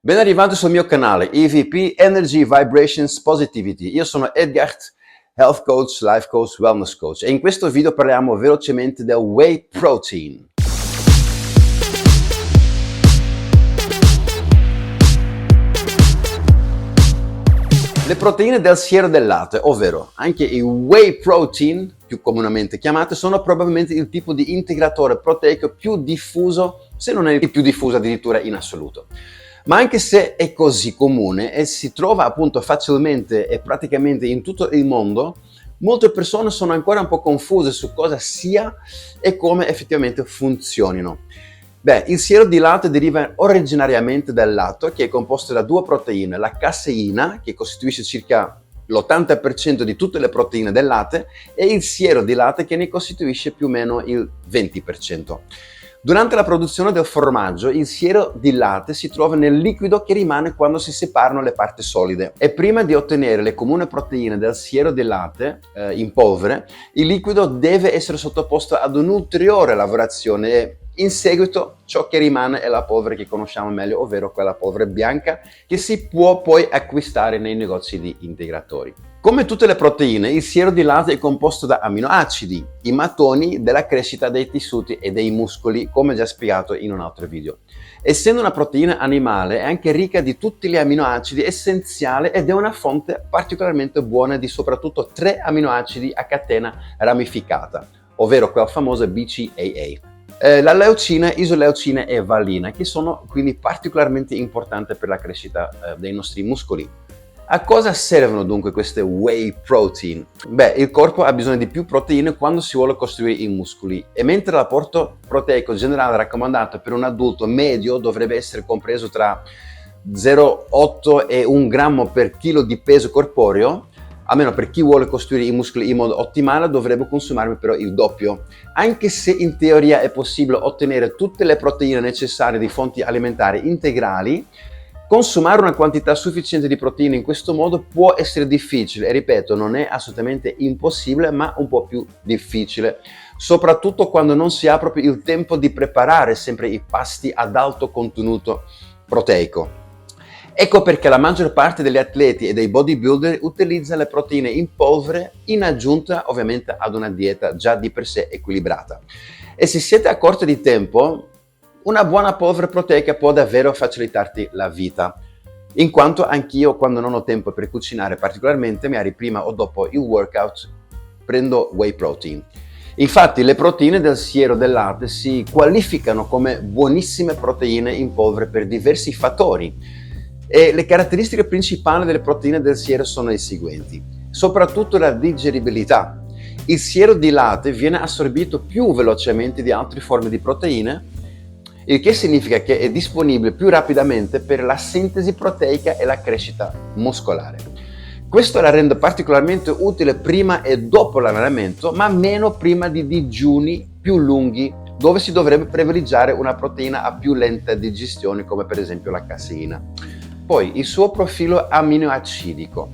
Ben arrivato sul mio canale EVP Energy Vibrations Positivity. Io sono Edgar, Health Coach, Life Coach, Wellness Coach e in questo video parliamo velocemente del Whey Protein. Le proteine del siero del latte, ovvero anche i Whey Protein, più comunemente chiamate, sono probabilmente il tipo di integratore proteico più diffuso, se non è il più diffuso addirittura in assoluto. Ma anche se è così comune e si trova appunto facilmente e praticamente in tutto il mondo, molte persone sono ancora un po' confuse su cosa sia e come effettivamente funzionino. Il siero di latte deriva originariamente dal latte, che è composto da due proteine, la caseina, che costituisce circa l'80% di tutte le proteine del latte, e il siero di latte, che ne costituisce più o meno il 20%. Durante la produzione del formaggio, il siero di latte si trova nel liquido che rimane quando si separano le parti solide. E prima di ottenere le comuni proteine del siero di latte in polvere, il liquido deve essere sottoposto ad un'ulteriore lavorazione e in seguito ciò che rimane è la polvere che conosciamo meglio, ovvero quella polvere bianca che si può poi acquistare nei negozi di integratori. Come tutte le proteine, il siero di latte è composto da aminoacidi, i mattoni della crescita dei tessuti e dei muscoli, come già spiegato in un altro video. Essendo una proteina animale, è anche ricca di tutti gli aminoacidi essenziali ed è una fonte particolarmente buona di soprattutto 3 aminoacidi a catena ramificata, ovvero quel famoso BCAA. La leucina, isoleucina e valina, che sono quindi particolarmente importanti per la crescita dei nostri muscoli. A cosa servono dunque queste Whey Protein? Il corpo ha bisogno di più proteine quando si vuole costruire i muscoli e mentre l'apporto proteico generale raccomandato per un adulto medio dovrebbe essere compreso tra 0,8 e 1 grammo per chilo di peso corporeo, almeno per chi vuole costruire i muscoli in modo ottimale dovrebbe consumarne però il doppio. Anche se in teoria è possibile ottenere tutte le proteine necessarie di fonti alimentari integrali, consumare una quantità sufficiente di proteine in questo modo può essere difficile e ripeto, non è assolutamente impossibile, ma un po' più difficile, soprattutto quando non si ha proprio il tempo di preparare sempre i pasti ad alto contenuto proteico. Ecco perché la maggior parte degli atleti e dei bodybuilder utilizza le proteine in polvere in aggiunta ovviamente ad una dieta già di per sé equilibrata. E se siete a corto di tempo, una buona polvere proteica può davvero facilitarti la vita, in quanto anch'io quando non ho tempo per cucinare particolarmente, magari prima o dopo il workout, prendo Whey Protein. Infatti le proteine del siero del latte si qualificano come buonissime proteine in polvere per diversi fattori e le caratteristiche principali delle proteine del siero sono le seguenti: soprattutto la digeribilità. Il siero di latte viene assorbito più velocemente di altre forme di proteine, il che significa che è disponibile più rapidamente per la sintesi proteica e la crescita muscolare. Questo la rende particolarmente utile prima e dopo l'allenamento, ma meno prima di digiuni più lunghi, dove si dovrebbe privilegiare una proteina a più lenta digestione, come per esempio la caseina. Poi il suo profilo aminoacidico.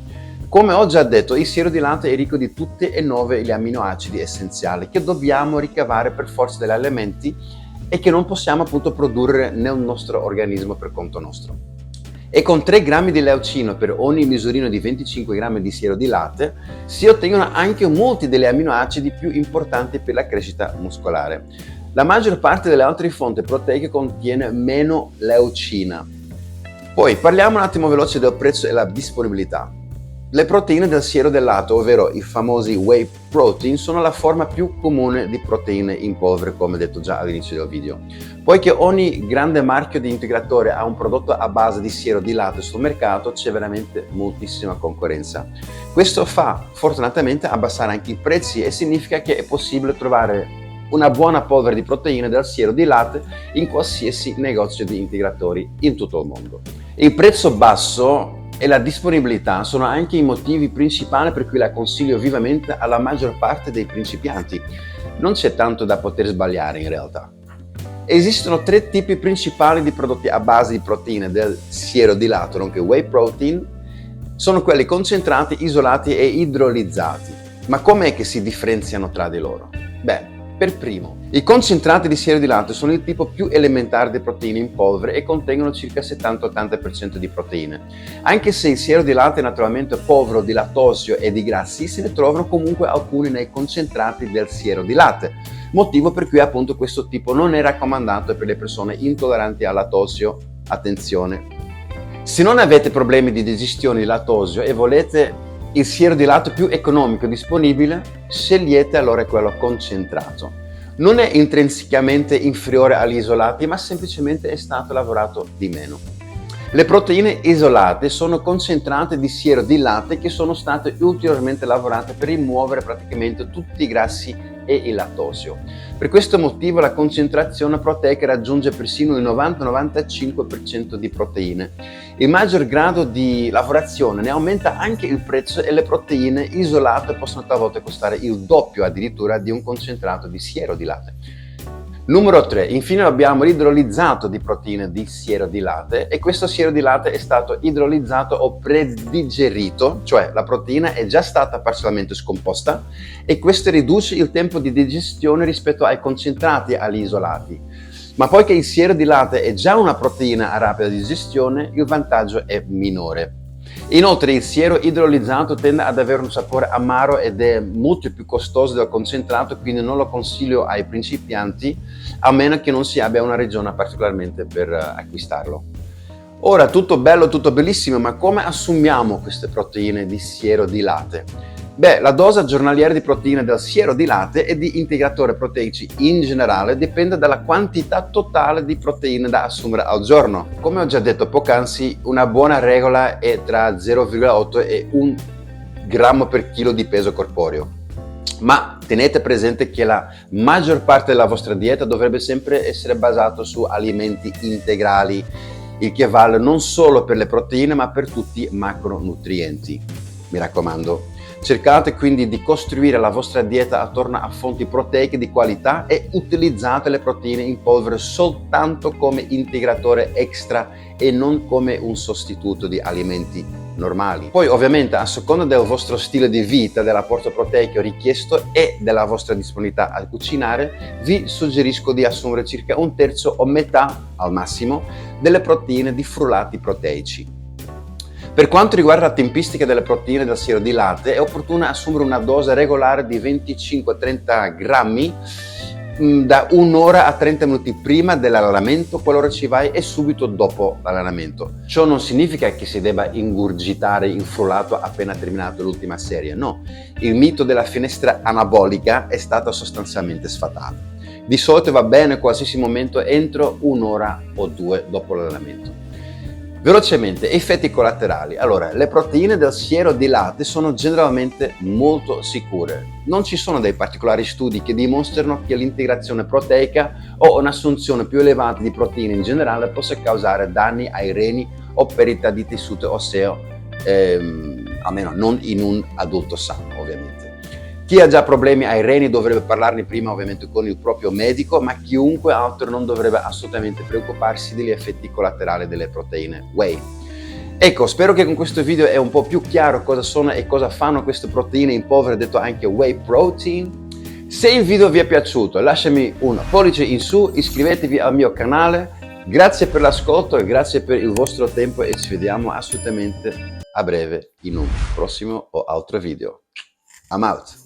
Come ho già detto, il siero di latte è ricco di tutti e 9 gli aminoacidi essenziali che dobbiamo ricavare per forza degli alimenti e che non possiamo appunto produrre nel nostro organismo per conto nostro. E con 3 grammi di leucina per ogni misurino di 25 grammi di siero di latte si ottengono anche molti degli aminoacidi più importanti per la crescita muscolare. La maggior parte delle altre fonti proteiche contiene meno leucina. Poi parliamo un attimo veloce del prezzo e la disponibilità. Le proteine del siero del latte, ovvero i famosi Whey Protein, sono la forma più comune di proteine in polvere, come detto già all'inizio del video. Poiché ogni grande marchio di integratore ha un prodotto a base di siero di latte sul mercato, c'è veramente moltissima concorrenza. Questo fa fortunatamente abbassare anche i prezzi e significa che è possibile trovare una buona polvere di proteine del siero di latte in qualsiasi negozio di integratori in tutto il mondo. Il prezzo basso e la disponibilità sono anche i motivi principali per cui la consiglio vivamente alla maggior parte dei principianti. Non c'è tanto da poter sbagliare in realtà. Esistono 3 tipi principali di prodotti a base di proteine del siero di latte, nonché Whey Protein. Sono quelli concentrati, isolati e idrolizzati. Ma com'è che si differenziano tra di loro? Per primo, i concentrati di siero di latte sono il tipo più elementare di proteine in polvere e contengono circa 70-80% di proteine. Anche se il siero di latte è naturalmente povero di lattosio e di grassi, se ne trovano comunque alcuni nei concentrati del siero di latte, motivo per cui appunto questo tipo non è raccomandato per le persone intolleranti al lattosio. Attenzione! Se non avete problemi di digestione di lattosio e volete il siero di latte più economico disponibile, scegliete allora quello concentrato. Non è intrinsecamente inferiore agli isolati, ma semplicemente è stato lavorato di meno. Le proteine isolate sono concentrate di siero di latte che sono state ulteriormente lavorate per rimuovere praticamente tutti i grassi e il lattosio. Per questo motivo la concentrazione proteica raggiunge persino il 90-95% di proteine. Il maggior grado di lavorazione ne aumenta anche il prezzo e le proteine isolate possono talvolta costare il doppio addirittura di un concentrato di siero di latte. Numero 3. Infine abbiamo l'idrolizzato di proteine di siero di latte e questo siero di latte è stato idrolizzato o predigerito, cioè la proteina è già stata parzialmente scomposta e questo riduce il tempo di digestione rispetto ai concentrati agli isolati. Ma poiché il siero di latte è già una proteina a rapida digestione, il vantaggio è minore. Inoltre il siero idrolizzato tende ad avere un sapore amaro ed è molto più costoso del concentrato, quindi non lo consiglio ai principianti, a meno che non si abbia una regione particolarmente per acquistarlo. Ora, tutto bello, tutto bellissimo, ma come assumiamo queste proteine di siero di latte? Beh, la dose giornaliera di proteine del siero di latte e di integratori proteici in generale dipende dalla quantità totale di proteine da assumere al giorno. Come ho già detto poc'anzi, una buona regola è tra 0,8 e 1 grammo per chilo di peso corporeo. Ma tenete presente che la maggior parte della vostra dieta dovrebbe sempre essere basata su alimenti integrali, il che vale non solo per le proteine ma per tutti i macronutrienti. Mi raccomando. Cercate quindi di costruire la vostra dieta attorno a fonti proteiche di qualità e utilizzate le proteine in polvere soltanto come integratore extra e non come un sostituto di alimenti normali. Poi ovviamente a seconda del vostro stile di vita, dell'apporto proteico richiesto e della vostra disponibilità a cucinare, vi suggerisco di assumere circa un terzo o metà al massimo delle proteine di frullati proteici. Per quanto riguarda la tempistica delle proteine del siero di latte, è opportuno assumere una dose regolare di 25-30 grammi da 1 ora a 30 minuti prima dell'allenamento, qualora ci vai, e subito dopo l'allenamento. Ciò non significa che si debba ingurgitare il frullato appena terminato l'ultima serie, no. Il mito della finestra anabolica è stato sostanzialmente sfatato. Di solito va bene qualsiasi momento entro 1 ora o 2 dopo l'allenamento. Velocemente, effetti collaterali. Allora, le proteine del siero di latte sono generalmente molto sicure. Non ci sono dei particolari studi che dimostrano che l'integrazione proteica o un'assunzione più elevata di proteine in generale possa causare danni ai reni o perdita di tessuto osseo, almeno non in un adulto sano, ovviamente. Chi ha già problemi ai reni dovrebbe parlarne prima ovviamente con il proprio medico, ma chiunque altro non dovrebbe assolutamente preoccuparsi degli effetti collaterali delle proteine whey. Ecco, spero che con questo video è un po' più chiaro cosa sono e cosa fanno queste proteine in polvere, detto anche whey protein. Se il video vi è piaciuto, lasciami un pollice in su, iscrivetevi al mio canale. Grazie per l'ascolto e grazie per il vostro tempo e ci vediamo assolutamente a breve in un prossimo o altro video. I'm out.